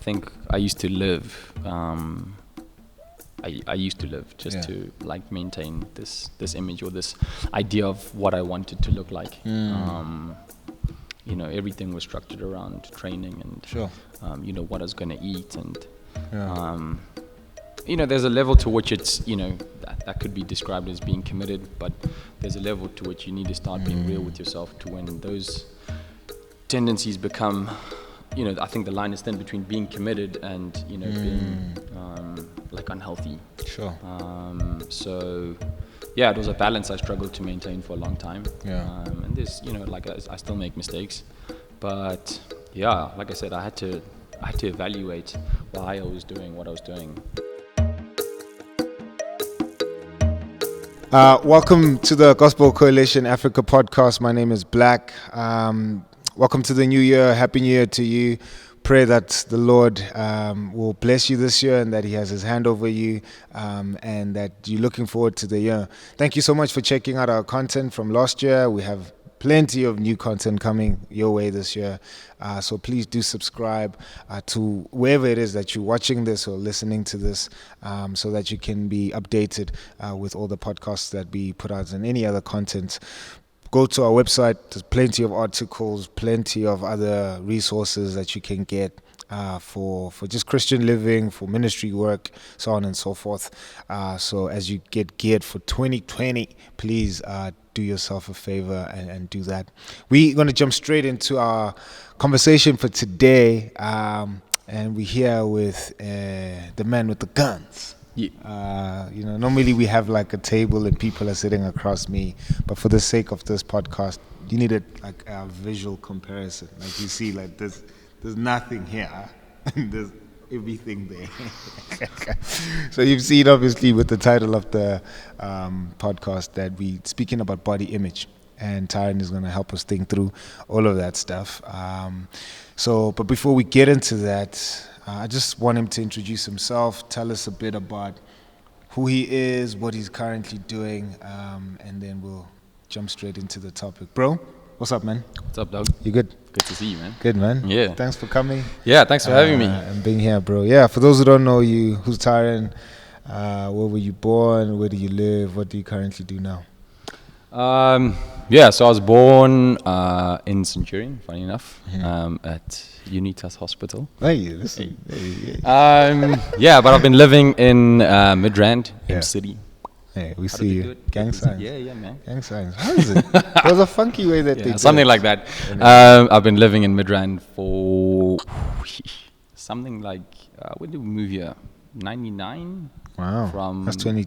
think I used to live. I used to live just to like maintain this image or this idea of what I wanted to look like. Everything was structured around training and what I was going to eat, and there's a level to which it's that could be described as being committed, but there's a level to which you need to start being real with yourself, to when those tendencies become, I think the line is thin between being committed and being like unhealthy. So it was a balance I struggled to maintain for a long time. And there's I still make mistakes, but like I said, I had to evaluate why I was doing what I was doing. Welcome to the Gospel Coalition Africa podcast. My name is Black. Welcome to the new year. Happy New Year to you. Pray that the Lord will bless you this year and that He has His hand over you, and that you're looking forward to the year. Thank you so much for checking out our content from last year. We have plenty of new content coming your way this year. So please do subscribe to wherever it is that you're watching this or listening to this, so that you can be updated with all the podcasts that we put out and any other content. Go to our website. There's plenty of articles, plenty of other resources that you can get for just Christian living, for ministry work, so on and so forth. So as you get geared for 2020, please do yourself a favor and do that. We're going to jump straight into our conversation for today, and we're here with the man with the guns. Normally we have like a table and people are sitting across me, but for the sake of this podcast, you needed like a visual comparison. Like you see, like there's nothing here, and there's everything there. So you've seen, obviously, with the title of the podcast, that we speaking about body image, and Tyrone is going to help us think through all of that stuff. But before we get into that, I just want him to introduce himself, tell us a bit about who he is, what he's currently doing, and then we'll jump straight into the topic. Bro, what's up, man? What's up, dog? You good? Good to see you, man. Good, man. Yeah. Thanks for coming. Yeah, thanks for having me. And being here, bro. Yeah, for those who don't know you, who's Tyrone? Where were you born? Where do you live? What do you currently do now? So I was born in Centurion, funny enough, at Unitas Hospital. Hey, listen. Hey. But I've been living in Midrand, M City. Hey, we see you. Gang signs. Yeah, man. Gang signs. How is it? It was a funky way that they did something it. like that. I've been living in Midrand for something like, when did we move here? 99? Wow. That's 20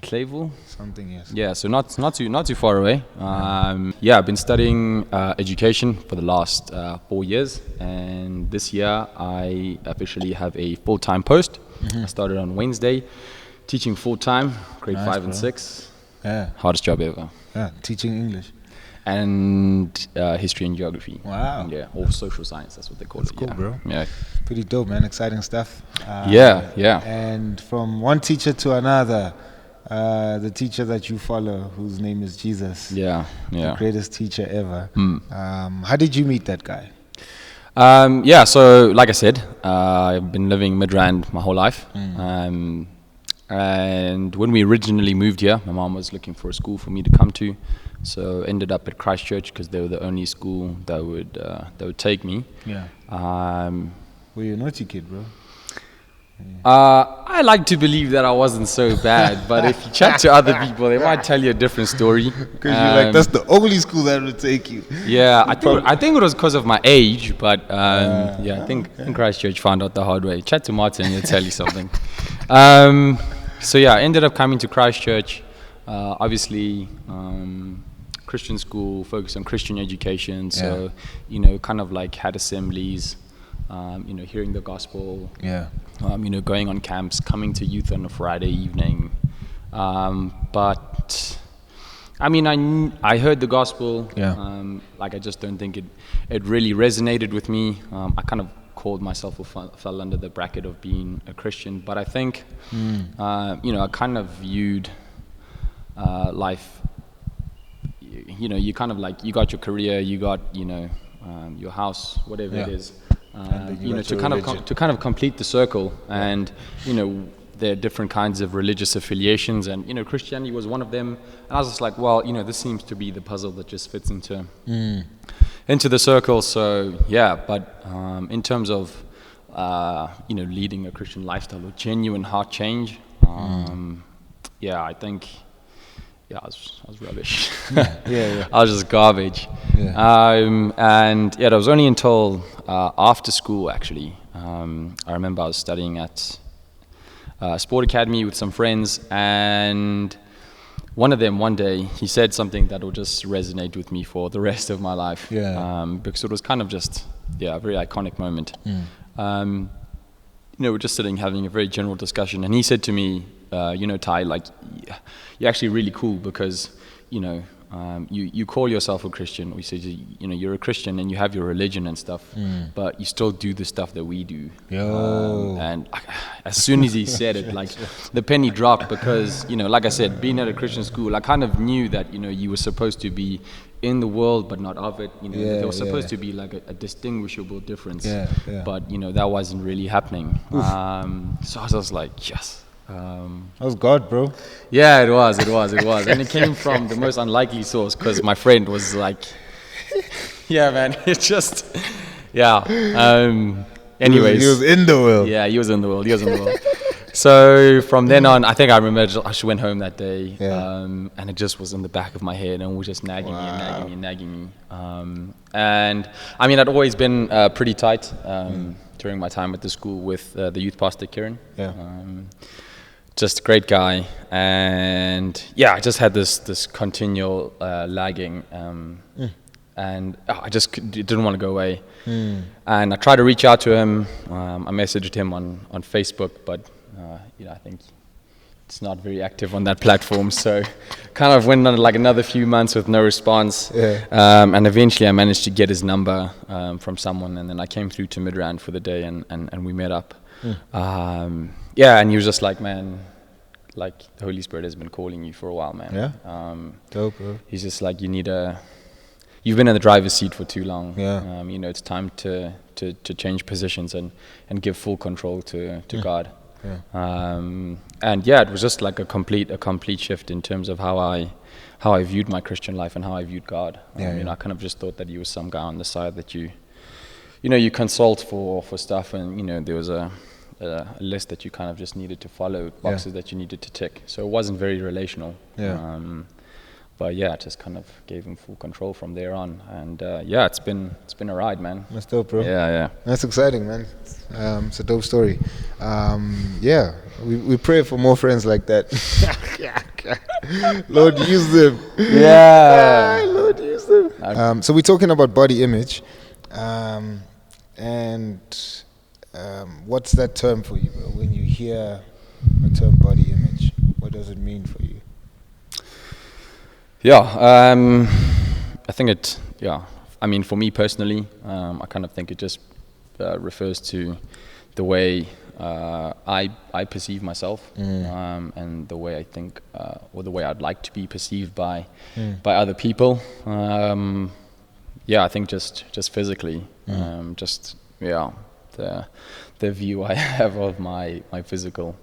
Clayville? Something, yes. Yeah, so not too far away. I've been studying education for the last 4 years, and this year I officially have a full-time post. I started on Wednesday, teaching full-time, grade 5 and 6. Yeah. Hardest job ever. Yeah, teaching English. And history and geography. Wow. Yeah, or social science, that's what they call it. That's cool, bro. Yeah. Pretty dope, man. Exciting stuff. Yeah. And from one teacher to another, the teacher that you follow, whose name is Jesus. Yeah. The greatest teacher ever. How did you meet that guy? So like I said, I've been living Midrand my whole life. And when we originally moved here, my mom was looking for a school for me to come to. So ended up at Christ Church because they were the only school that would take me. Yeah. Were you a naughty kid, bro? I like to believe that I wasn't so bad, but if you chat to other people, they might tell you a different story. Because you're like, that's the only school that would take you. Yeah, I think it was because of my age, but I think Christ Church found out the hard way. Chat to Martin, he'll tell you something. I ended up coming to Christ Church. Obviously, Christian school, focused on Christian education. So, kind of like had assemblies, hearing the gospel. Yeah. Going on camps, coming to youth on a Friday evening. But I heard the gospel. Yeah. I just don't think it really resonated with me. I kind of called myself or fell under the bracket of being a Christian. But I think, I kind of viewed life, you kind of like, you got your career, you got, your house, whatever it is. to kind of complete the circle. And there are different kinds of religious affiliations, and Christianity was one of them. And I was just like, well, this seems to be the puzzle that just fits into the circle. So yeah, but in terms of leading a Christian lifestyle or genuine heart change, I think I was rubbish. I was just garbage. And it was only until after school, actually. I remember I was studying at sport academy with some friends, and one of them one day he said something that will just resonate with me for the rest of my life. Because it was kind of just a very iconic moment. We're just sitting having a very general discussion, and he said to me, Ty, like, you're actually really cool because you call yourself a Christian, or you say you're a Christian and you have your religion and stuff, but you still do the stuff that we do. And as soon as he said it, like, the penny dropped, because like I said, being at a Christian school, I kind of knew that you were supposed to be in the world but not of it. There was supposed to be like a distinguishable difference, but that wasn't really happening. So I was like, yes. That was God, bro. Yeah, it was, and it came from the most unlikely source, because my friend was like, yeah, man, it's just, anyways, he was in the world. Yeah, he was in the world. So from then on, I think I remember I just went home that day, and it just was in the back of my head, and it was just nagging me. And I mean, I'd always been pretty tight during my time at the school with the youth pastor, Kieran. Just a great guy, and I just had this continual lagging, and I just didn't want to go away. And I tried to reach out to him. I messaged him on Facebook, but I think it's not very active on that platform. So kind of went on like another few months with no response. And eventually I managed to get his number from someone, and then I came through to Midrand for the day, and we met up. And he was just like, man, like, the Holy Spirit has been calling you for a while, man. Dope, bro. He's just like, you've been in the driver's seat for too long. It's time to change positions and give full control to God. And it was just like a complete shift in terms of how I viewed my Christian life and how I viewed God. I kind of just thought that he was some guy on the side that you consult for stuff, and there was a list that you kind of just needed to follow, boxes that you needed to tick. So it wasn't very relational. But it just kind of gave him full control from there on, and it's been a ride, man. That's dope, bro. Yeah. That's exciting, man. It's a dope story. We pray for more friends like that. Lord, use them. Lord, use them. So we're talking about body image, and what's that term for you, bro? When you hear a term body image, what does it mean for you? I think I mean, for me personally, I kind of think it just refers to the way I perceive myself, and the way I think, or the way I'd like to be perceived by other people. I think just physically, the view I have of my physical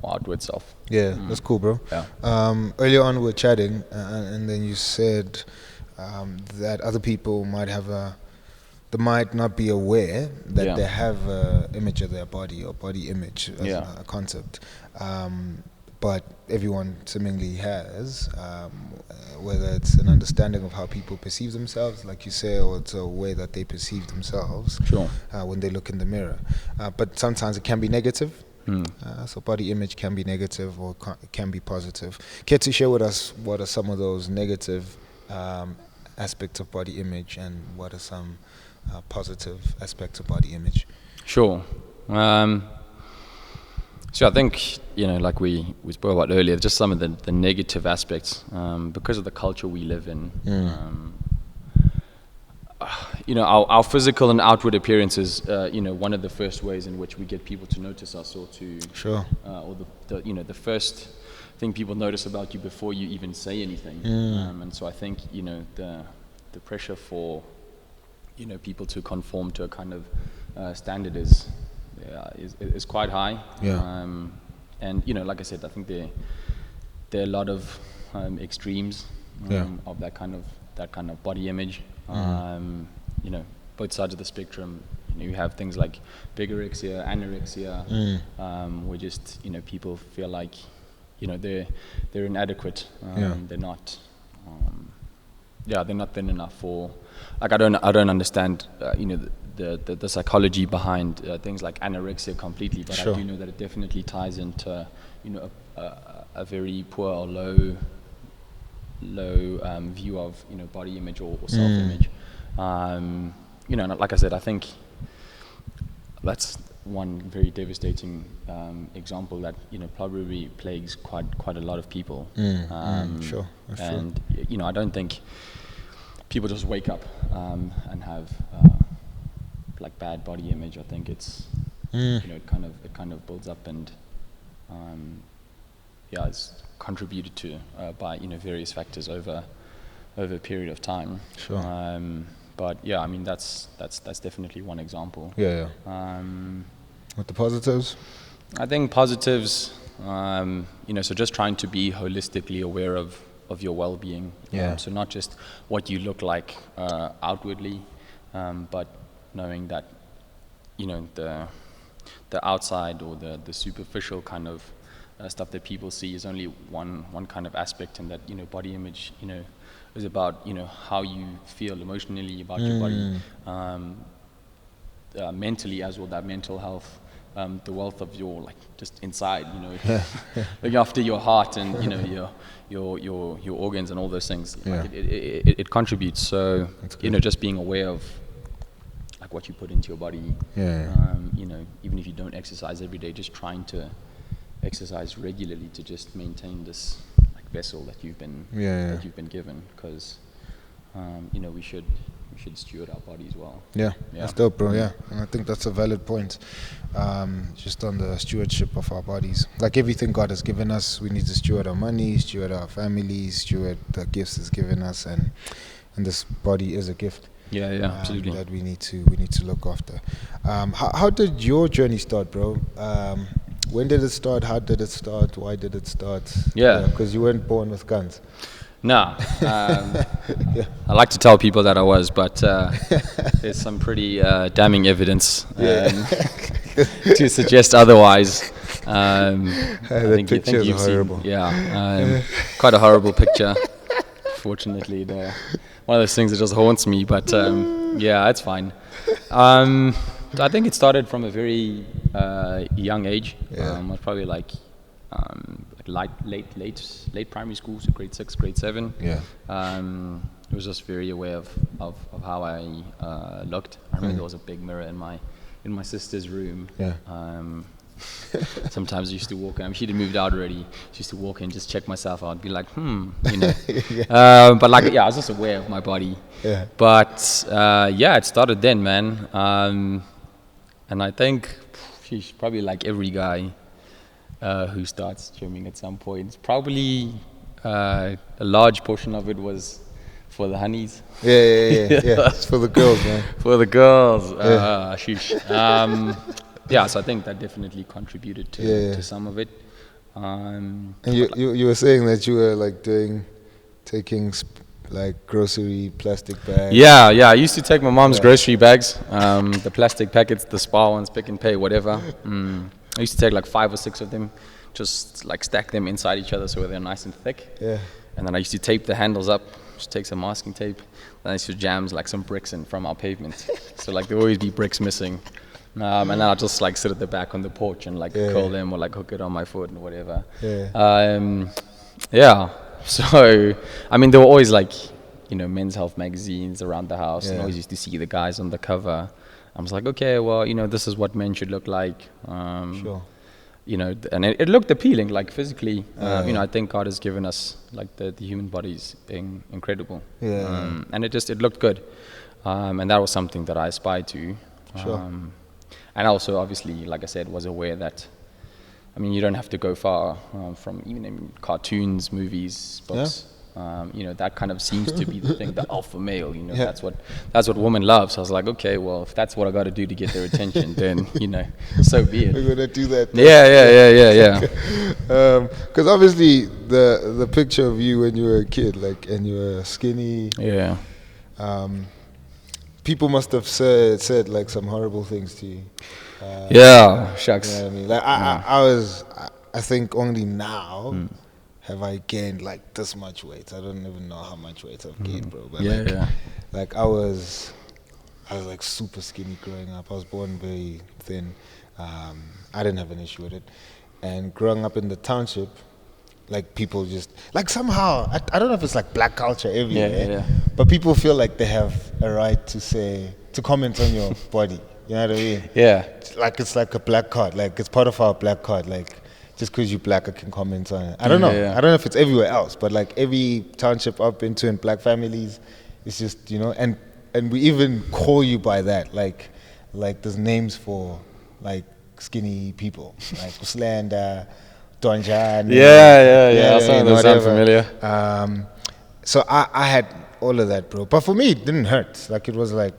outward self. That's cool, bro. Earlier on we were chatting, and then you said that other people might not be aware that they have an image of their body, or body image as a concept, but everyone seemingly has, whether it's an understanding of how people perceive themselves, like you say, or it's a way that they perceive themselves when they look in the mirror. But sometimes it can be negative. So body image can be negative, or can be positive. Care to share with us what are some of those negative aspects of body image, and what are some positive aspects of body image? Sure. So I think, like we spoke about earlier, just some of the negative aspects, because of the culture we live in. Our physical and outward appearance is, one of the first ways in which we get people to notice us, or to, or the first thing people notice about you before you even say anything. And so I think, the pressure for, people to conform to a kind of standard is quite high. Yeah. And like I said, I think there are a lot of extremes of that kind of body image. Both sides of the spectrum. You have things like bigorexia, anorexia, where just people feel like they're inadequate. They're not. They're not thin enough for. Like I don't understand. The psychology behind things like anorexia completely, but Sure. I do know that it definitely ties into a very poor or low view of body image or self-image. Like I said, I think that's one very devastating example that probably plagues quite a lot of people. Sure. That's true. And I don't think people just wake up and have like bad body image. I think it's it kind of builds up and it's contributed to by various factors over a period of time. Sure. But yeah, I mean that's definitely one example. Yeah. With the positives? I think positives, so just trying to be holistically aware of your well-being. Yeah. So not just what you look like outwardly, but knowing that, the outside or the superficial kind of stuff that people see is only one kind of aspect, and that body image is about how you feel emotionally about your body, mentally as well, that mental health, the wealth of your just inside, looking after your heart and your organs and all those things. Yeah. It contributes. So just being aware of what you put into your body. Even if you don't exercise every day, just trying to exercise regularly to just maintain this vessel that you've been given, because we should steward our bodies well. Yeah, that's dope, bro. Yeah, and I think that's a valid point. Just on the stewardship of our bodies, like everything God has given us, we need to steward our money, steward our families, steward the gifts He's given us, and this body is a gift. Absolutely. That we need to look after. How did your journey start, bro? When did it start? How did it start? Why did it start? Because you weren't born with guns. No. I like to tell people that I was, but there's some pretty damning evidence to suggest otherwise. The picture is horrible. Quite a horrible picture. Fortunately, one of those things that just haunts me, but it's fine. I think it started from a very young age. I was probably late primary school, so grade 6, grade 7. I was just very aware of how I looked. I remember there was a big mirror in my sister's room. Sometimes I used to walk in. She'd moved out already. She used to walk in, just check myself out, be like, but I was just aware of my body. But it started then, man. And I think she's probably like every guy who starts gymming at some point. Probably a large portion of it was for the honeys. It's for the girls, man. For the girls. Sheesh. So I think that definitely contributed to some of it. And you were saying that you were taking grocery plastic bags. I used to take my mom's grocery bags, the plastic packets, the Spar ones, Pick and Pay, whatever. I used to take 5 or 6 of them, just stack them inside each other so they're nice and thick. And then I used to tape the handles up, just take some masking tape. Then I used to jam some bricks in from our pavement. So there always be bricks missing. And then I'll just sit at the back on the porch and curl them or hook it on my foot and whatever. So I mean there were always men's health magazines around the house, and I always used to see the guys on the cover. I was like, okay, well, this is what men should look like. And it looked appealing, physically. I think God has given us the human bodies being incredible. And it looked good. And that was something that I aspired to. And also, obviously, like I said, was aware that, you don't have to go far from even in cartoons, movies, books. That kind of seems to be the thing, the alpha male. That's what woman loves. So I was like, okay, well, if that's what I got to do to get their attention, then so be it. We're gonna do that. Yeah. Because obviously the picture of you when you were a kid, like, and you were skinny. Yeah. People must have said like some horrible things to you. Shucks. You know what I mean? Like I think only now have I gained like this much weight. I don't even know how much weight I've gained, bro. But like I was like super skinny growing up. I was born very thin. I didn't have an issue with it. And growing up in the township, like people just like somehow I don't know if it's like black culture everywhere, but people feel like they have a right to comment on your body. You know what I mean? Yeah. Like it's like a black card. Like it's part of our black card. Like just because you're black, I can comment on it. I don't know. I don't know if it's everywhere else, but like every township I've been to in black families, it's just and we even call you by that. Like there's names for like skinny people, like Uslanda, Donjan. Yeah. Some of those sound familiar. So I had all of that, bro. But for me, it didn't hurt. Like it was like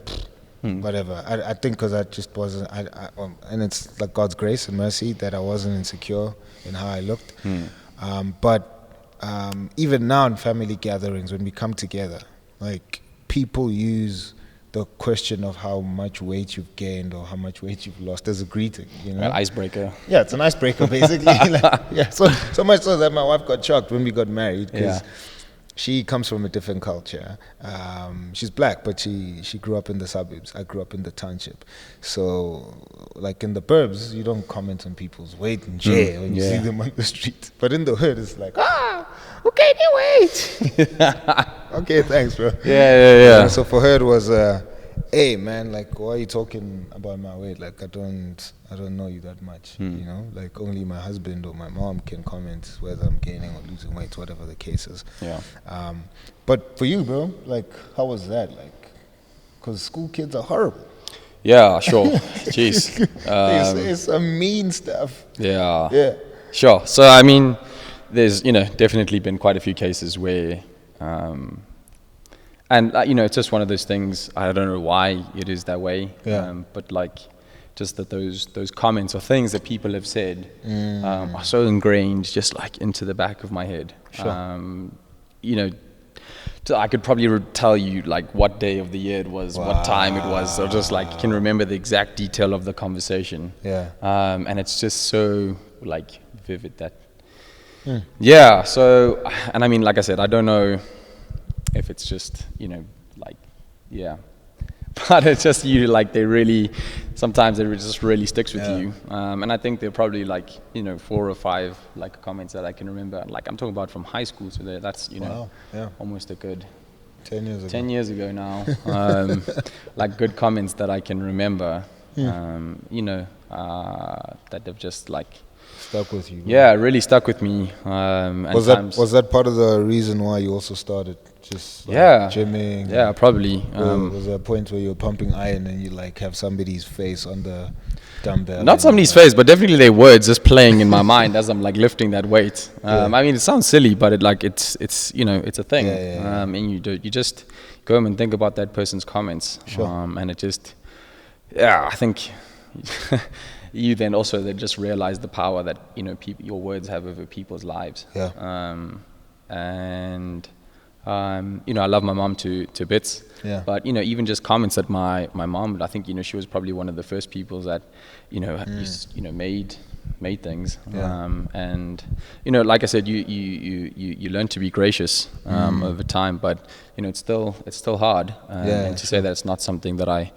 whatever. I think because I just wasn't. And it's like God's grace and mercy that I wasn't insecure in how I looked. But even now in family gatherings, when we come together, like people use the question of how much weight you've gained or how much weight you've lost as a greeting, An icebreaker. Yeah, it's an icebreaker basically. So much so that my wife got shocked when we got married because she comes from a different culture. She's black, but she grew up in the suburbs. I grew up in the township. So, like in the burbs, you don't comment on people's weight and share when you see them on the street. But in the hood, it's like, who gained your weight? Okay, thanks, bro. Yeah. So for her, it was, hey, man, like, why are you talking about my weight? Like, I don't know you that much, Like, only my husband or my mom can comment whether I'm gaining or losing weight, whatever the case is. Yeah. But for you, bro, like, how was that? Like, because school kids are horrible. Yeah, sure. Jeez. They say some mean stuff. Yeah. Sure. So, I mean, there's, definitely been quite a few cases where, and, it's just one of those things, I don't know why it is that way, but like, just that those comments or things that people have said are so ingrained just like into the back of my head. Sure. I could probably tell you like what day of the year it was, what time it was, or just like can remember the exact detail of the conversation. Yeah. And it's just so like vivid that. Yeah. So, and I mean, like I said, I don't know if it's just but it's just sometimes it just really sticks with you. And I think there are probably 4 or 5 like comments that I can remember. Like I'm talking about from high school, so that's almost a good 10 years ago. 10 years ago now. Like good comments that I can remember. That have just like stuck with you. Yeah, really stuck with me. And was that part of the reason why you also started just gymming? Yeah, probably. Was there a point where you were pumping iron and you like have somebody's face on the dumbbell? Not somebody's face, but definitely their words just playing in my mind as I'm like lifting that weight. I mean, it sounds silly, but it's a thing. And you just go home and think about that person's comments. Sure. And it just, I think. You then also just realize the power that your words have over people's lives. And I love my mom to bits. But even just comments that my mom, I think she was probably one of the first people that made things. And like I said, you learn to be gracious over time, but it's still hard. And to say that it's not something that I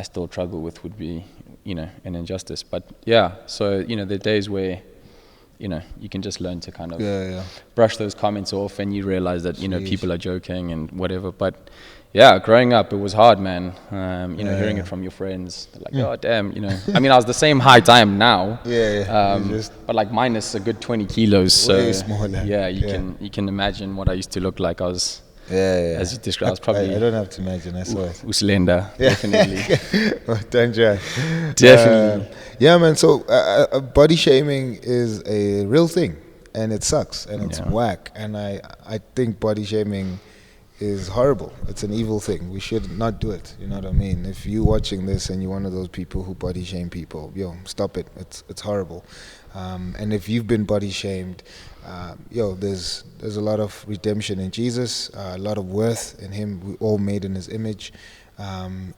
still struggle with would be an injustice. But so there are days where you can just learn to kind of brush those comments off, and you realize that people are joking and whatever. But growing up, it was hard, man. Hearing it from your friends, like, oh damn, I mean, I was the same height I am now. But like minus a good 20 kilos. Way so smaller. You can imagine what I used to look like. I was. As you described, I was probably. I don't have to imagine. I saw it. Uslenda, definitely. Definitely. Definitely. Man. So body shaming is a real thing. and it sucks, and it's Yeah. whack. And I think body shaming is horrible. It's an evil thing. We should not do it. You know what I mean? If you're watching this and you're one of those people who body shame people, stop it. It's horrible. And if you've been body shamed, there's a lot of redemption in Jesus, a lot of worth in Him. We all made in His image, and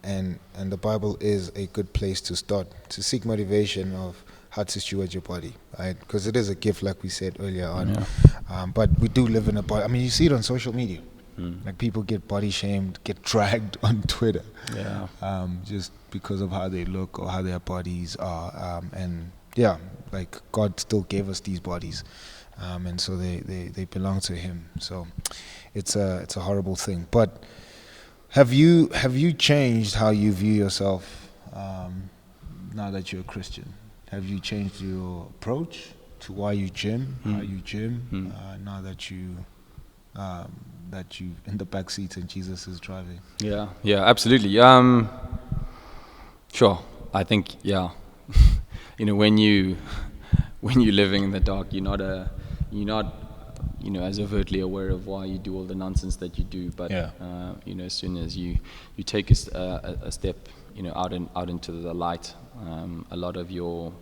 the Bible is a good place to start to seek motivation of how to steward your body, right? Because it is a gift, like we said earlier on. Yeah. But we do live in a body. I mean, you see it on social media. Like people get body shamed, get dragged on Twitter, just because of how they look or how their bodies are. And yeah, like God still gave us these bodies, and so they belong to Him. So it's a horrible thing. But have you changed how you view yourself now that you're a Christian? Have you changed your approach to why you gym, how you gym, now that you in the back seat and Jesus is driving? Yeah, absolutely. Sure. I think, when you're living in the dark, you're not as overtly aware of why you do all the nonsense that you do. But as soon as you take a step, out into the light, a lot of your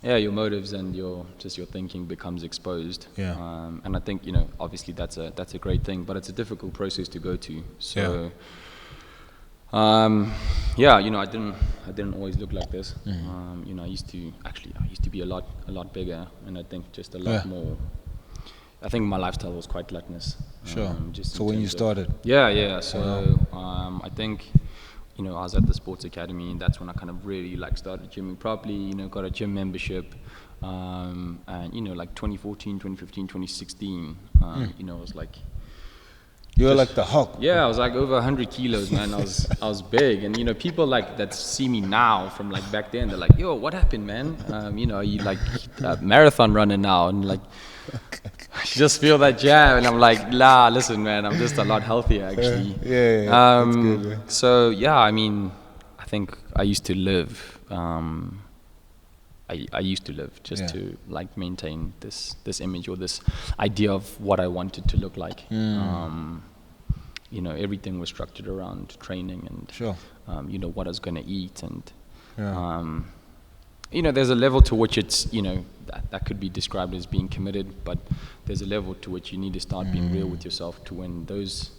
motives and your thinking becomes exposed. And I think, obviously that's a great thing, but it's a difficult process to go to. So I didn't always look like this. I used to be a lot bigger, and I think just a lot more. I think my lifestyle was quite gluttonous. Sure. Just so when you started? So I think, I was at the sports academy, and that's when I kind of really started gymming properly, got a gym membership, and 2014, 2015, 2016, I was like, you were like the Hulk. Yeah, I was like over 100 kilos, man. I was big, and people that see me now from back then, they're like, yo, what happened, man? You marathon runner now, and I just feel that jam, and I'm like, nah, listen, man, I'm just a lot healthier, actually. That's good, man. So, I think I used to live, I used to live just to, maintain this image or this idea of what I wanted to look like. Everything was structured around training and, what I was going to eat. And, there's a level to which it's, that could be described as being committed, but there's a level to which you need to start being real with yourself to when those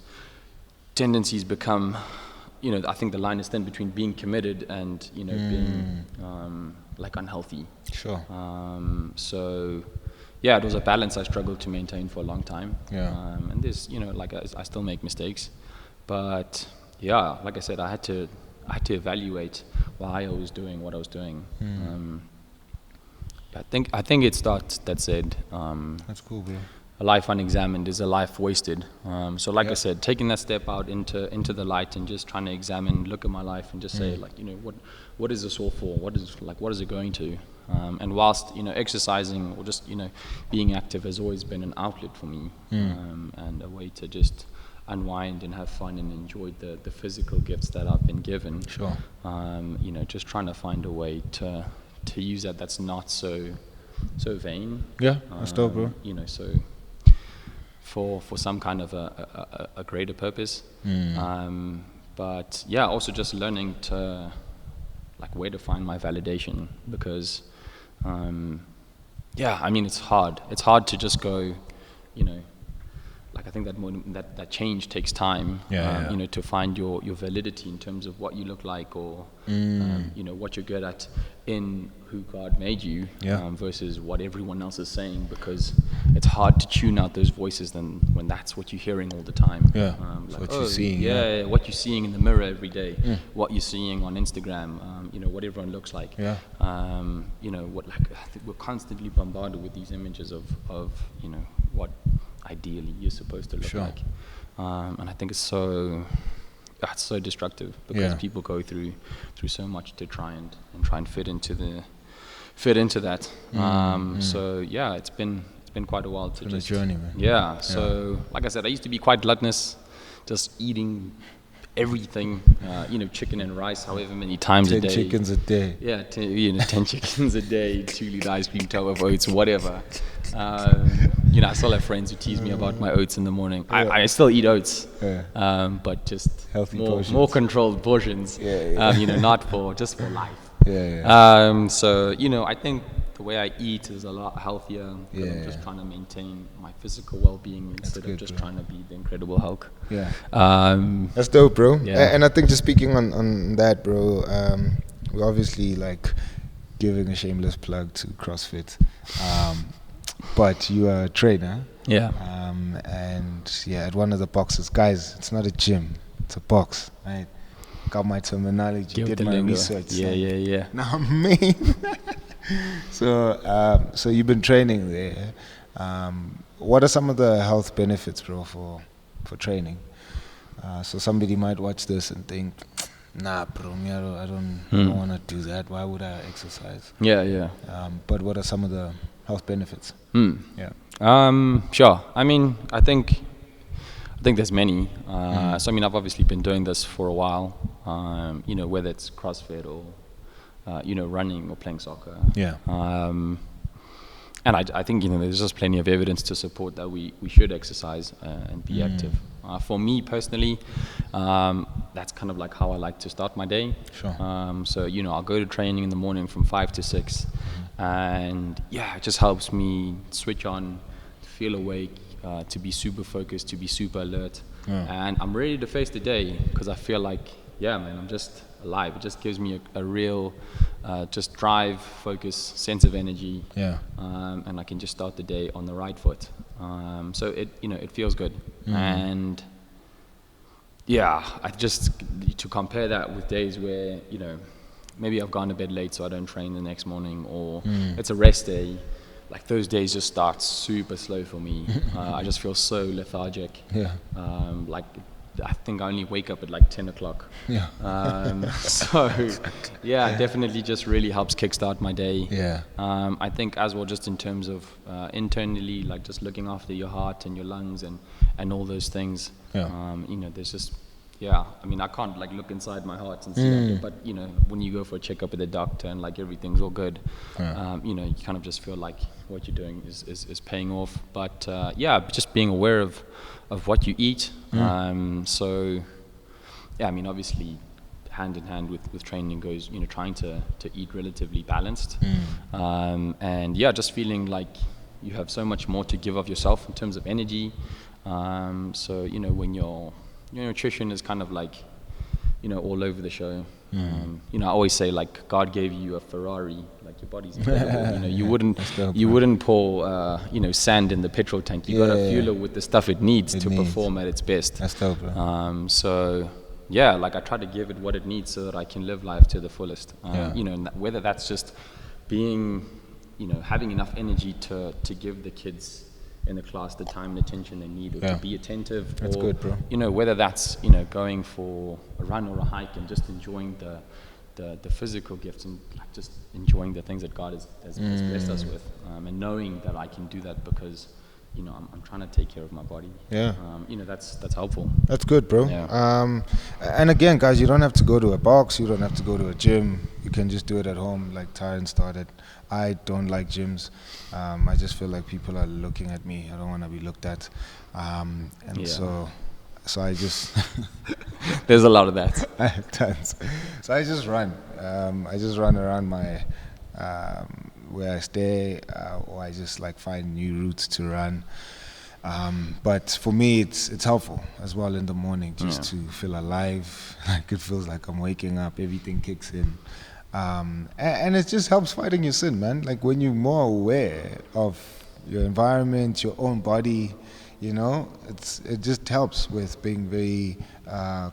tendencies become, I think the line is thin between being committed and, being unhealthy. Sure. So, it was a balance I struggled to maintain for a long time. And there's, I still make mistakes, but like I said, I had to evaluate why I was doing what I was doing. I think it starts that said, that's cool, bro. A life unexamined is a life wasted. So I said, taking that step out into the light and just trying to examine, look at my life and just say what is this all for? What is it going to? And whilst exercising or just being active has always been an outlet for me, and a way to just unwind and have fun and enjoy the physical gifts that I've been given. Sure. Just trying to find a way to use that's not so vain. Yeah, that's dope, bro. So for some kind of a greater purpose. But also just learning to where to find my validation, because it's hard. It's hard to just go, I think that change takes time, to find your validity in terms of what you look like or, what you're good at in who God made you, versus what everyone else is saying, because it's hard to tune out those voices when that's what you're hearing all the time. What you're seeing. What you're seeing in the mirror every day, what you're seeing on Instagram, what everyone looks like. I think we're constantly bombarded with these images of what ideally you're supposed to look like, and I think it's so destructive, because people go through so much to try and fit into that. So it's been quite a while to just a journey, man. So like I said, I used to be quite gluttonous, just eating everything, chicken and rice, however many times a 10 day. chickens a day. Yeah, 10 chickens a day, 2-liter ice cream tub of oats, whatever. I still have friends who tease me about my oats in the morning. Yeah. I still eat oats, Yeah. but just Healthy more portions. controlled portions. Not just for life. Yeah. So I think the way I eat is a lot healthier. Yeah, I'm just yeah. trying to maintain my physical well-being instead good, of just bro. trying to be the Incredible Hulk. Yeah. Um, That's dope, bro. Yeah. And I think just speaking on that, bro, we're obviously like giving a shameless plug to CrossFit. But you are a trainer. yeah. And yeah, at one of the boxes, guys, it's not a gym, it's a box, right? Got my terminology, Give did the my lingo. research. Yeah. Now, I mean, so you've been training there. What are some of the health benefits, bro, for training? So somebody might watch this and think, nah, bro, me, I don't want to do that. Why would I exercise? Yeah. But what are some of the health benefits? Yeah. Sure. I mean, I think there's many. So I mean, I've obviously been doing this for a while. Whether it's CrossFit or running or playing soccer. Yeah. And I think there's just plenty of evidence to support that we should exercise and be active. For me personally, that's kind of like how I like to start my day. Sure. So I'll go to training in the morning from 5 to 6, and it just helps me switch on, feel awake, to be super focused, to be super alert, and I'm ready to face the day because I feel like I'm just alive. It just gives me a real just drive, focus, sense of energy, and I can just start the day on the right foot. So it feels good, and I just to compare that with days where maybe I've gone to bed late so I don't train the next morning, or it's a rest day. Like those days just start super slow for me. I just feel so lethargic. Like I think I only wake up at like 10 o'clock. So definitely just really helps kickstart my day. I think as well, just in terms of internally, like just looking after your heart and your lungs and all those things. There's just I mean, I can't like look inside my heart and see that, but when you go for a checkup with the doctor and like everything's all good, you kind of just feel like what you're doing is paying off. But just being aware of what you eat. So I mean, obviously hand in hand with training goes trying to eat relatively balanced, and just feeling like you have so much more to give of yourself in terms of energy. So when your nutrition is kind of like all over the show. I always say like God gave you a Ferrari, like your body's incredible. You wouldn't pour sand in the petrol tank. You gotta fuel it with the stuff it needs to perform at its best. That's dope, bro. So like I try to give it what it needs so that I can live life to the fullest. And whether that's just being having enough energy to give the kids in the class the time and attention they need, or to be attentive. That's good, bro. Whether that's going for a run or a hike and just enjoying the physical gifts and like just enjoying the things that God has blessed us with, and knowing that I can do that because I'm trying to take care of my body. That's helpful. That's good, bro. And again, guys, you don't have to go to a box, you don't have to go to a gym. You can just do it at home, like Tyrone started. I don't like gyms. I just feel like people are looking at me. I don't want to be looked at. So I just there's a lot of that. I have tons. So I just run. I just run around my where I stay, or I just like find new routes to run. But for me, it's helpful as well in the morning just to feel alive. Like it feels like I'm waking up. Everything kicks in. And it just helps fighting your sin, man. Like when you're more aware of your environment, your own body, it just helps with being very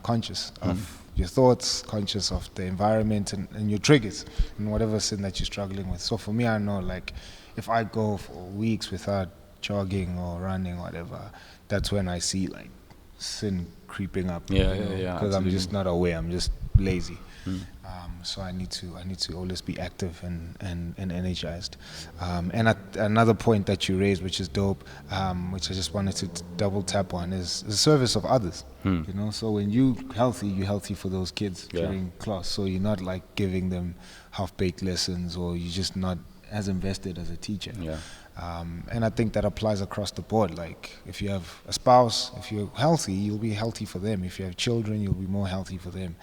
conscious of your thoughts, conscious of the environment and your triggers and whatever sin that you're struggling with. So for me, I know like if I go for weeks without jogging or running or whatever, that's when I see like sin creeping up. Because I'm just not aware. I'm just lazy. So I need to always be active and energized. Another point that you raised, which is dope, which I just wanted to double tap on, is the service of others. You know, so when you're healthy for those kids during class. So you're not like giving them half-baked lessons, or you're just not as invested as a teacher. And I think that applies across the board. Like if you have a spouse, if you're healthy, you'll be healthy for them. If you have children, you'll be more healthy for them.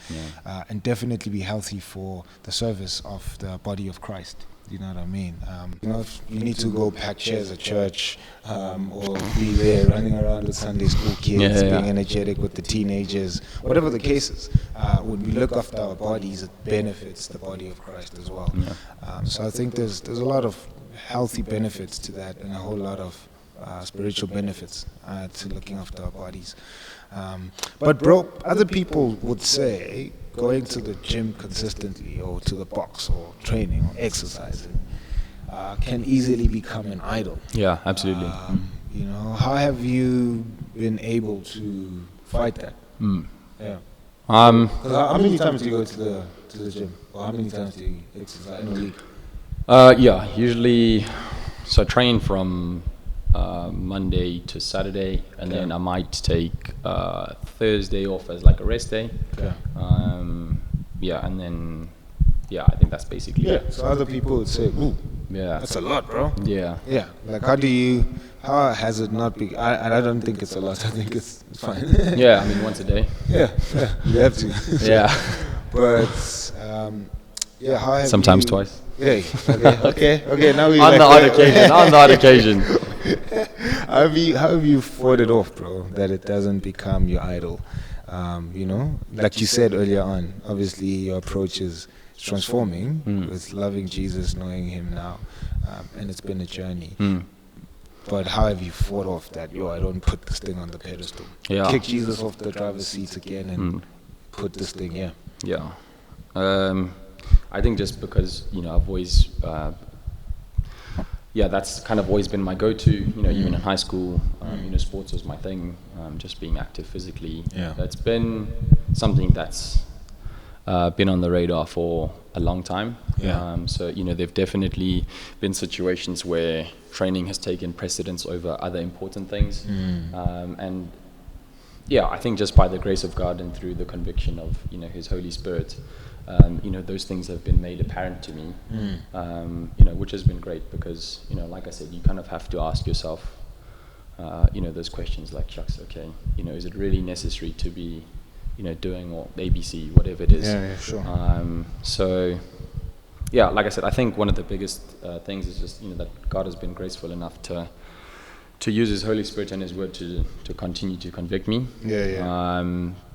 And definitely be healthy for the service of the body of Christ. You know what I mean? You know, if you need to go pack chairs at church, or be there running around with Sunday school kids, being energetic with the teenagers, whatever the case is, when we look after our bodies, it benefits the body of Christ as well. So I think there's a lot of healthy benefits to that, and a whole lot of spiritual benefits to looking after our bodies. But bro, other people would say going to the gym consistently, or to the box, or training, or exercising, can easily become an idol. Yeah, absolutely. You know, how have you been able to fight that? Yeah. How many times do you go to the gym, or how many times do you exercise in a week? Usually, so I train from Monday to Saturday, and then I might take Thursday off as like a rest day. And then I think that's basically it. So other people would say, "Ooh, that's a lot, bro." Yeah. Like, how has it not been? I don't think it's a lot. I think it's fine. I mean, once a day. You have to. But how have sometimes twice. Okay. Now we on the odd occasion. How have you fought it off, bro? That it doesn't become your idol. You know, like you said earlier on. Obviously, your approach is transforming with loving Jesus, knowing Him now, and it's been a journey. But how have you fought off that? I don't put this thing on the pedestal. Kick Jesus off the driver's seat again and put this thing here. I think just because, I've always, that's kind of always been my go-to, even in high school, sports was my thing, just being active physically. It's been something that's been on the radar for a long time. So, there've definitely been situations where training has taken precedence over other important things. And I think just by the grace of God and through the conviction of, His Holy Spirit, those things have been made apparent to me, which has been great because, like I said, you kind of have to ask yourself, those questions like, shucks, okay, is it really necessary to be, doing or ABC, whatever it is? Sure. So, like I said, I think one of the biggest things is just, that God has been graceful enough to use His Holy Spirit and His Word to continue to convict me.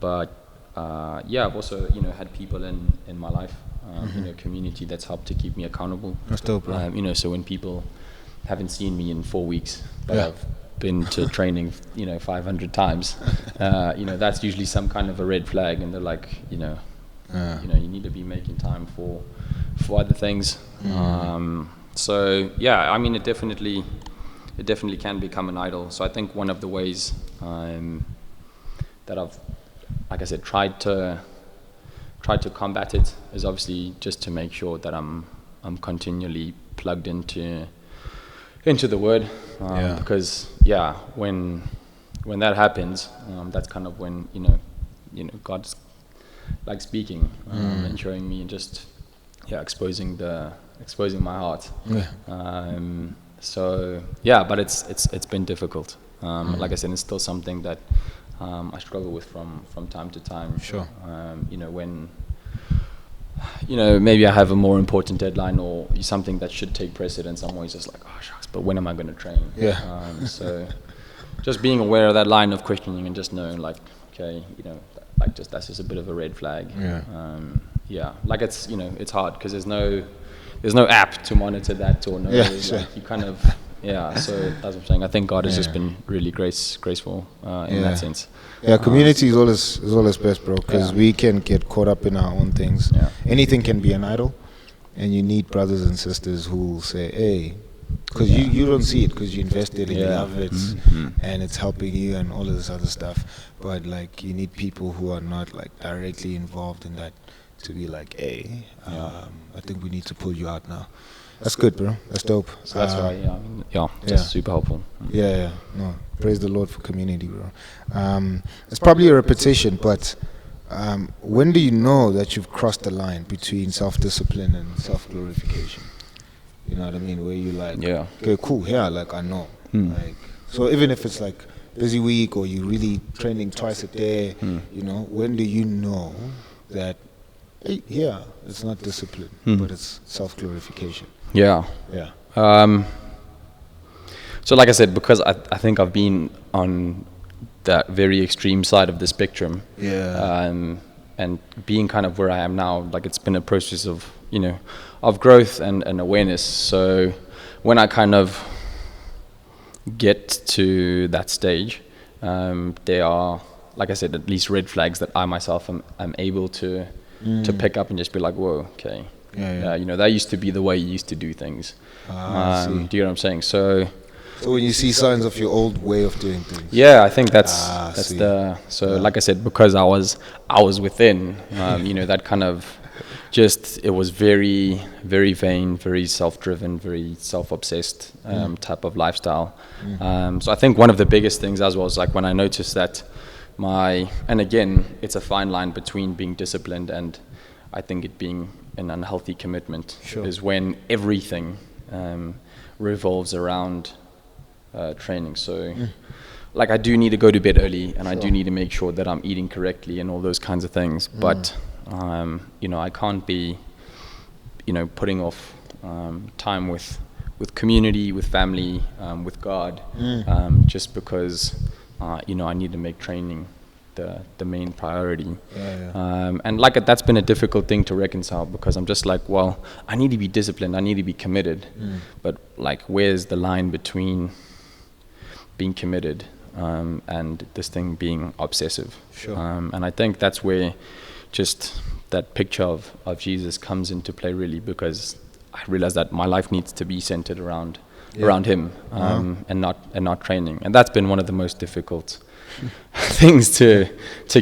But I've also, had people in my life, community that's helped to keep me accountable. That's dope, bro. So when people haven't seen me in 4 weeks, but I've been to training, 500 times, that's usually some kind of a red flag, and they're like, you need to be making time for other things. So I mean, it definitely can become an idol. So I think one of the ways that I've, like I said, tried to combat it is obviously just to make sure that I'm continually plugged into the Word, because when that happens, that's kind of when God's like speaking and showing me and just exposing my heart. But it's been difficult. Like I said, it's still something that I struggle with from time to time. Sure. When maybe I have a more important deadline or something that should take precedence, I'm always just like, oh shucks, but when am I going to train? So just being aware of that line of questioning and just knowing like, okay, that's just a bit of a red flag. Like it's it's hard because there's no app to monitor that or no like you kind of so that's what I'm saying. I think God has just been really graceful in that sense. Community is always best, bro, because we can get caught up in our own things. Anything can be an idol, and you need brothers and sisters who will say, hey, because you don't see it because you invested in your efforts and it's helping you and all of this other stuff, but like you need people who are not like directly involved in that to be like, hey, I think we need to pull you out now. That's good, bro. That's dope. So that's right. That's super helpful. No, praise the Lord for community, bro. It's probably a repetition, but when do you know that you've crossed the line between self-discipline and self-glorification? You know what I mean? Where you like, okay, cool, like I know. Like, so even if it's like busy week or you're really training twice a day, you know, when do you know that, hey, it's not discipline, but it's self-glorification? Yeah. So like I said, because I think I've been on that very extreme side of the spectrum. And being kind of where I am now, like it's been a process of, you know, of growth and awareness. So when I kind of get to that stage, there are, like I said, at least red flags that I myself am able to pick up and just be like, whoa, okay. You know, that used to be the way you used to do things. Do you know what I'm saying? So when you see signs of your old way of doing things. Yeah, I think that's like I said, because I was within, you know, that kind of just, it was very, very vain, very self-driven, very self-obsessed type of lifestyle. So I think one of the biggest things as well is like when I noticed that and again, it's a fine line between being disciplined and I think it being an unhealthy commitment, is when everything revolves around training. So like I do need to go to bed early and I do need to make sure that I'm eating correctly and all those kinds of things. But, you know, I can't be, you know, putting off time with community, with family, with God, just because, you know, I need to make training the main priority. And like that's been a difficult thing to reconcile because I'm just like, well, I need to be disciplined, I need to be committed, but like where's the line between being committed and this thing being obsessive? And I think that's where just that picture of Jesus comes into play really, because I realize that my life needs to be centered around him, and not training. And that's been one of the most difficult things to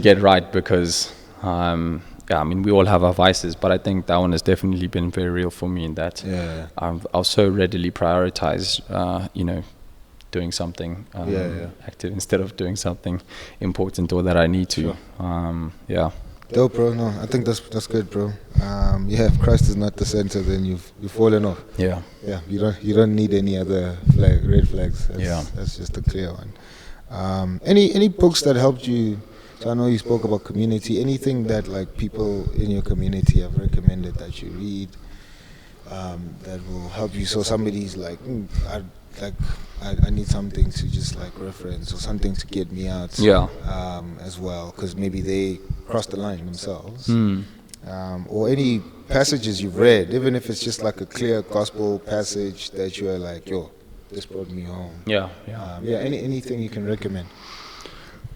get right, because I mean, we all have our vices, but I think that one has definitely been very real for me in that I'll so readily prioritize you know, doing something active instead of doing something important or that I need to. Dope, bro. No, I think that's good, bro. If Christ is not the center, then you've fallen off. You don't need any other red flags. That's just a clear one. Any books that helped you? So I know you spoke about community. Anything that like people in your community have recommended that you read that will help you? So somebody's like, I need something to just like reference or something to get me out. As well, because maybe they crossed the line themselves. Or any passages you've read, even if it's just like a clear gospel passage that you are like, yo, this brought me home. Anything you can recommend?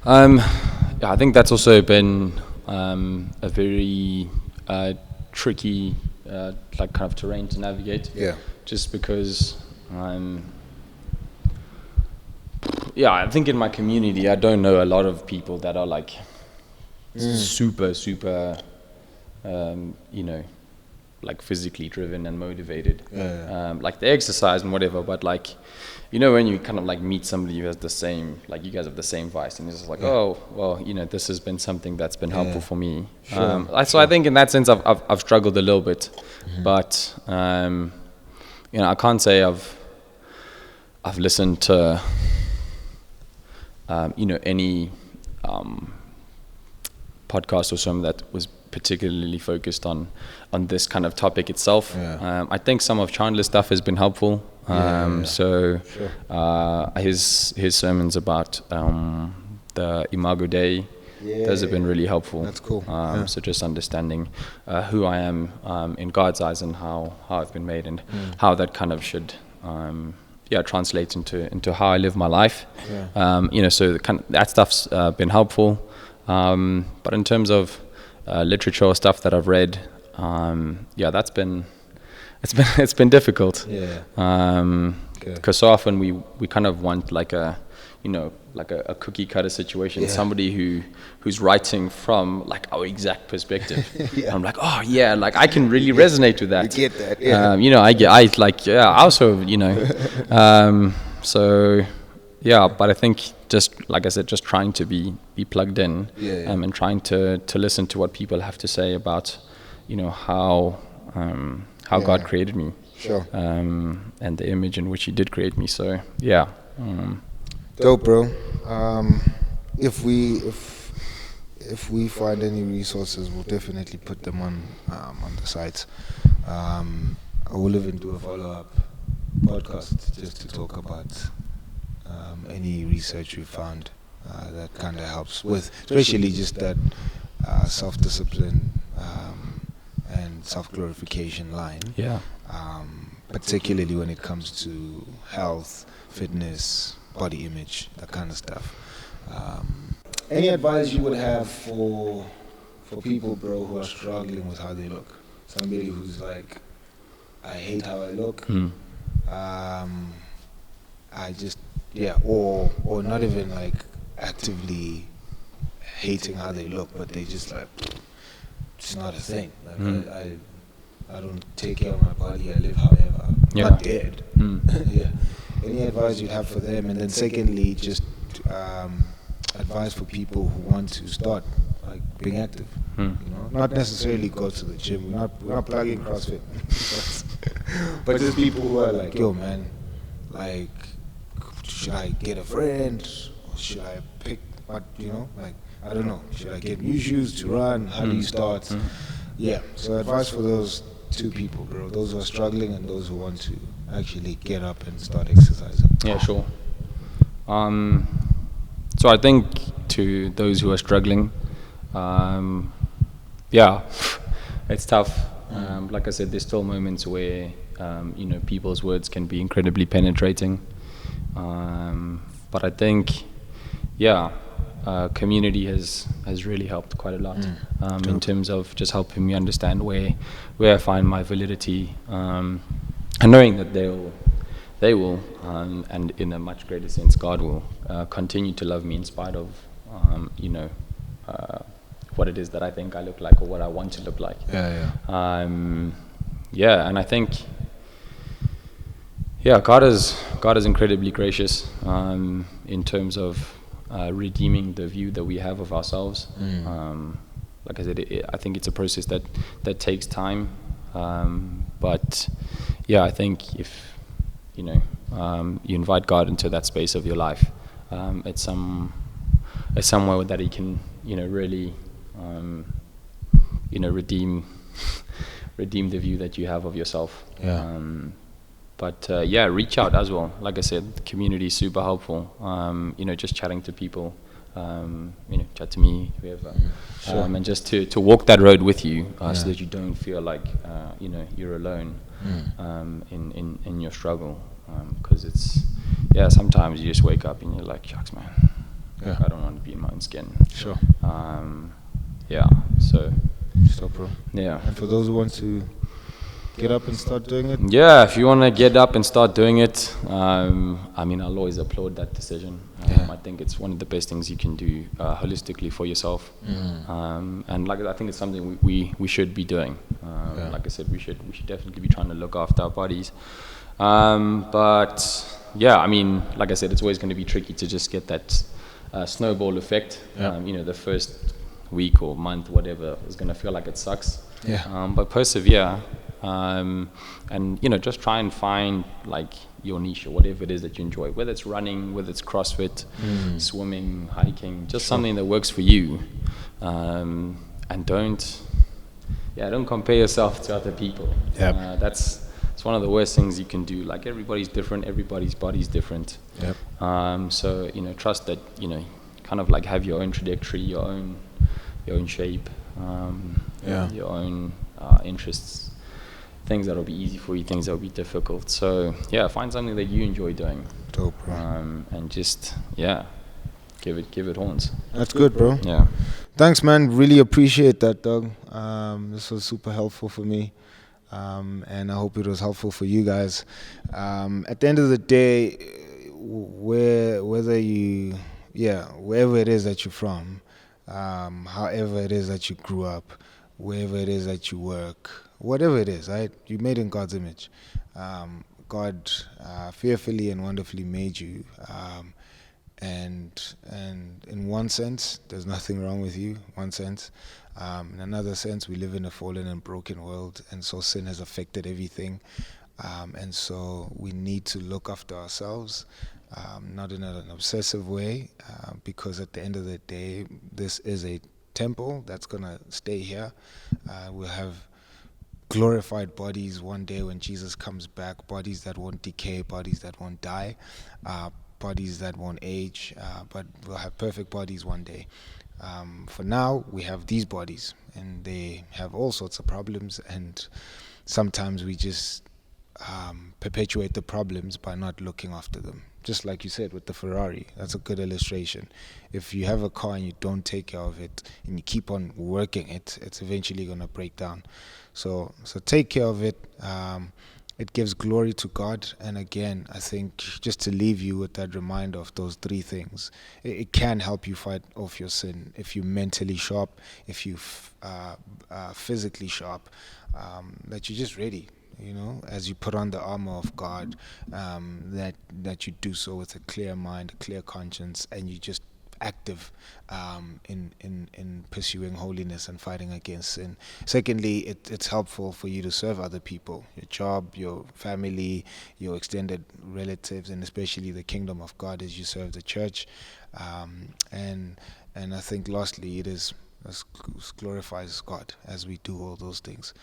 I think that's also been a very tricky like kind of terrain to navigate. Just because I think in my community I don't know a lot of people that are like super you know, like physically driven and motivated. Like they exercise and whatever, but like, you know, when you kind of like meet somebody who has the same, like you guys have the same vice, and it's just like, oh, well, you know, this has been something that's been helpful for me. So I think in that sense I've struggled a little bit, but you know, I can't say I've listened to you know, any podcast or something that was particularly focused on this kind of topic itself. I think some of Chandler's stuff has been helpful. So his sermons about the Imago Dei, those have been really helpful. That's cool. So just understanding who I am in God's eyes and how I've been made, and how that kind of should translate into how I live my life. You know, so that stuff's been helpful. But in terms of literature or stuff that I've read, that's been it's been difficult. Because so often we kind of want like a, you know, like a cookie cutter situation, somebody who's writing from like our exact perspective. I'm like, oh yeah, like I can really resonate with that. You get that, yeah. I also, so yeah, but I think just like I said, just trying to be plugged in, and trying to listen to what people have to say about, how God created me, Sure. and the image in which He did create me. So yeah. Dope, bro. If we find any resources, we'll definitely put them on the site. I will even do a follow-up podcast just to talk about any research we found that kind of helps with, especially just that self-discipline and self-glorification line. Yeah. Particularly when it comes to health, fitness, body image, that kind of stuff. Any advice you would have for people, bro, who are struggling with how they look? Somebody who's like, I hate how I look. I just, or not even like actively hating how they look, but they just like, it's not a thing. Like I don't take care of my body. I live however. I'm not dead. Yeah. Any advice you'd have for them? And then secondly, just advice for people who want to start like being active. Not necessarily go to the gym. We're not plugging CrossFit, but just people who are like, yo, man, like, should I get a friend or should I pick? What like, I don't know. Should I get new shoes to run? How do you start? Yeah. So advice for those two people, bro. Those who are struggling and those who want to actually get up and start exercising. Yeah, sure. So I think to those who are struggling, it's tough. Like I said, there's still moments where people's words can be incredibly penetrating. But I think, community has really helped quite a lot in terms of just helping me understand where I find my validity, and knowing that they will, and in a much greater sense, God will continue to love me in spite of what it is that I think I look like or what I want to look like. And I think God is incredibly gracious in terms of redeeming the view that we have of ourselves. Like I said, I think it's a process that takes time, but I think if you invite God into that space of your life, it's somewhere that He can really redeem the view that you have of yourself. But reach out as well. Like I said, the community is super helpful. Just chatting to people, chat to me, whoever, and just to walk that road with you, so that you don't feel like you're alone in your struggle. Because it's sometimes you just wake up and you're like, shucks, man, I don't want to be in my own skin. Sure. So. Stop, bro. Yeah. And for those who want to get up and start doing it? Yeah, if you want to get up and start doing it, I'll always applaud that decision. I think it's one of the best things you can do holistically for yourself. And I think it's something we should be doing. Like I said, we should definitely be trying to look after our bodies. But like I said, it's always going to be tricky to just get that snowball effect. The first week or month, whatever, is going to feel like it sucks. But persevere. And just try and find like your niche or whatever it is that you enjoy, whether it's running, whether it's CrossFit, swimming, hiking, just something that works for you. And don't compare yourself to other people. It's one of the worst things you can do. Like, everybody's different, everybody's body's different. So trust that kind of like have your own trajectory, your own shape, your own interests. Things that'll be easy for you, things that'll be difficult. So find something that you enjoy doing. Dope, bro. And just give it horns. That's good, bro. Yeah. Thanks, man. Really appreciate that, Doug. This was super helpful for me, and I hope it was helpful for you guys. At the end of the day, whether you wherever it is that you're from, however it is that you grew up, wherever it is that you work, whatever it is, right? You're made in God's image. God fearfully and wonderfully made you. And in one sense, there's nothing wrong with you. One sense, in another sense, we live in a fallen and broken world, and so sin has affected everything. And so we need to look after ourselves, not in an obsessive way, because at the end of the day, this is a temple that's gonna stay here. We'll have glorified bodies one day when Jesus comes back, bodies that won't decay, bodies that won't die, bodies that won't age, but we'll have perfect bodies one day. For now, we have these bodies, and they have all sorts of problems, and sometimes we just perpetuate the problems by not looking after them. Just like you said with the Ferrari, that's a good illustration. If you have a car and you don't take care of it and you keep on working it, it's eventually going to break down. So take care of it. It gives glory to God. And again, I think just to leave you with that reminder of those three things, it can help you fight off your sin if you're mentally sharp, if you physically sharp, that you're just ready. As you put on the armor of God, that you do so with a clear mind, a clear conscience, and you just active in pursuing holiness and fighting against sin. Secondly, it's helpful for you to serve other people, your job, your family, your extended relatives, and especially the kingdom of God as you serve the church. And I think lastly, it glorifies God as we do all those things.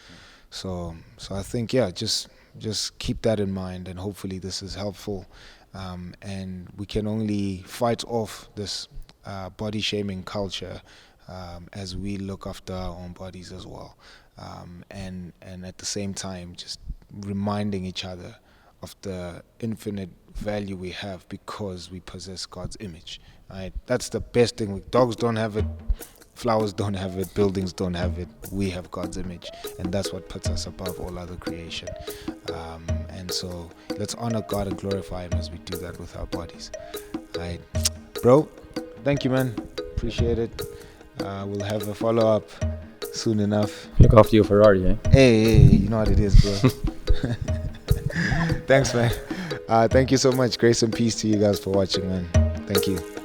So I think, just keep that in mind, and hopefully this is helpful. And we can only fight off this body shaming culture as we look after our own bodies as well. And at the same time, just reminding each other of the infinite value we have because we possess God's image. Right? That's the best thing. Dogs don't have it. Flowers don't have it, buildings don't have it. We have God's image, and that's what puts us above all other creation. And so let's honor God and glorify Him as we do that with our bodies. All right, bro, thank you, man. Appreciate it. We'll have a follow-up soon enough. Look after your Ferrari, eh? Hey, you know what it is, bro. Thanks, man. Thank you so much. Grace and peace to you guys for watching, man. Thank you.